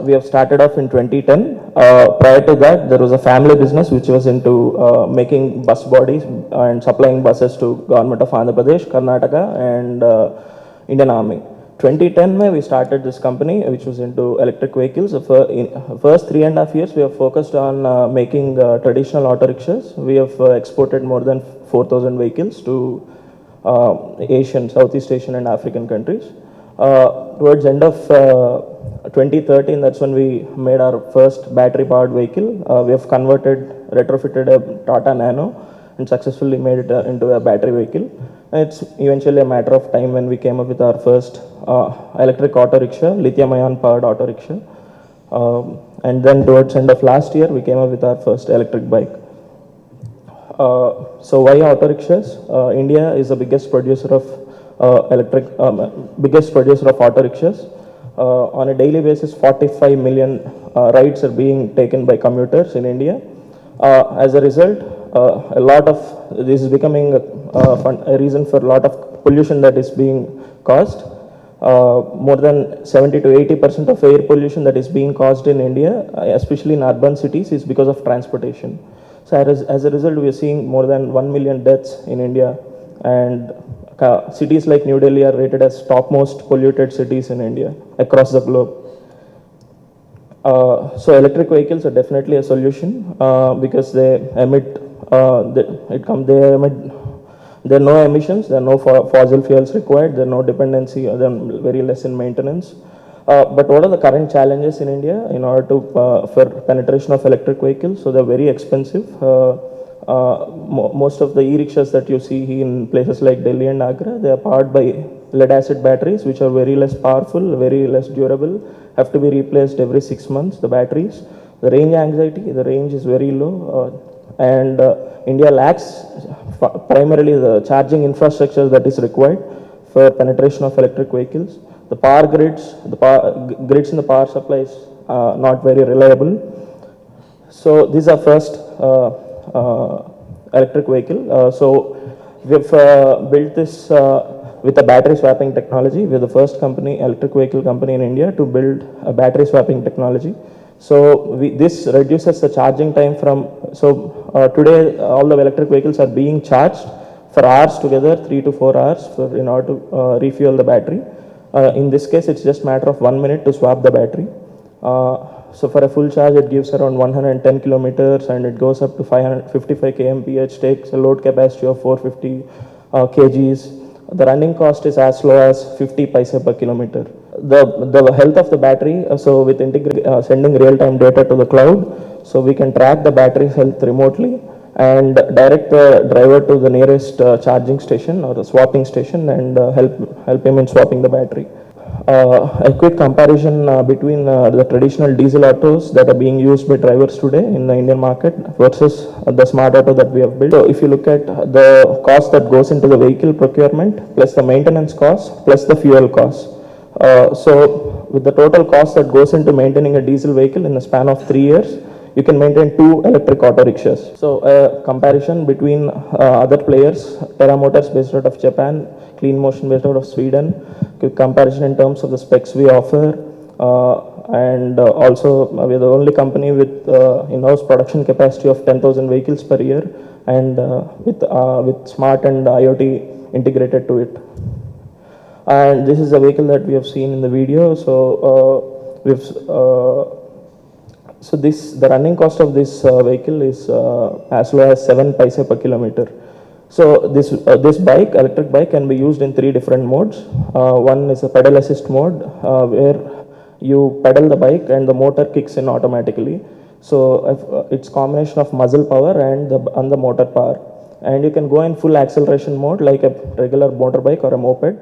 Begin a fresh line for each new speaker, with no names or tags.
we have started off in 2010. Prior to that, there was a family business which was into making bus bodies and supplying buses to government of Andhra Pradesh, Karnataka, and Indian Army. 2010 mein we started this company which was into electric vehicles. In first 3.5 years, we have focused on making traditional auto rickshaws. We have exported more than 4,000 vehicles to Asian, Southeast Asian and African countries. Towards end of 2013, that's when we made our first battery-powered vehicle. We have retrofitted a Tata Nano and successfully made it into a battery vehicle. And it's eventually a matter of time when we came up with our first electric auto rickshaw, lithium-ion powered auto rickshaw. And then towards end of last year, we came up with our first electric bike. So why auto rickshaws? India is the biggest producer of auto rickshaws. On a daily basis, 45 million rides are being taken by commuters in India. As a result, a lot of this is becoming a reason for a lot of pollution that is being caused. More than 70 to 80% of air pollution that is being caused in India, especially in urban cities, is because of transportation. So as a result, we are seeing more than 1 million deaths in India, and cities like New Delhi are rated as topmost polluted cities in India across the globe. So electric vehicles are definitely a solution because they emit, there are no emissions, there are no fossil fuels required, there are no dependency, there are very less in maintenance. But what are the current challenges in India in order to for penetration of electric vehicles? So they're very expensive. Most of the e-rickshaws that you see in places like Delhi and Agra, they are powered by lead-acid batteries, which are very less powerful, very less durable, have to be replaced every 6 months, the batteries. The range anxiety, the range is very low, and India lacks primarily the charging infrastructure that is required for penetration of electric vehicles. The power grids, grids in the power supply is not very reliable. So these are first electric vehicle. So we've built this with a battery swapping technology. We're the first company, electric vehicle company in India to build a battery swapping technology. So this reduces the charging time from, today all the electric vehicles are being charged for hours together, 3 to 4 hours in order to refuel the battery. In this case, it's just a matter of 1 minute to swap the battery. So for a full charge, it gives around 110 kilometers and it goes up to 555 kmph, takes a load capacity of 450 kgs. The running cost is as low as 50 paise per kilometer. The health of the battery, so with sending real-time data to the cloud, so we can track the battery's health remotely and direct the driver to the nearest charging station or the swapping station and help him in swapping the battery. A quick comparison between the traditional diesel autos that are being used by drivers today in the Indian market versus the smart auto that we have built. So if you look at the cost that goes into the vehicle procurement, plus the maintenance cost, plus the fuel cost. So with the total cost that goes into maintaining a diesel vehicle in the span of 3 years, you can maintain 2 electric auto rickshaws. So a comparison between other players, Terra Motors based out of Japan, Clean Motion based out of Sweden, comparison in terms of the specs we offer, and also we're the only company with in-house production capacity of 10,000 vehicles per year, and with smart and IoT integrated to it. And this is a vehicle that we have seen in the video. So the running cost of this vehicle is as low as 7 paise per kilometer. So this electric bike can be used in 3 different modes. One is a pedal assist mode, where you pedal the bike and the motor kicks in automatically. So it's combination of muscle power and the motor power. And you can go in full acceleration mode like a regular motorbike or a moped.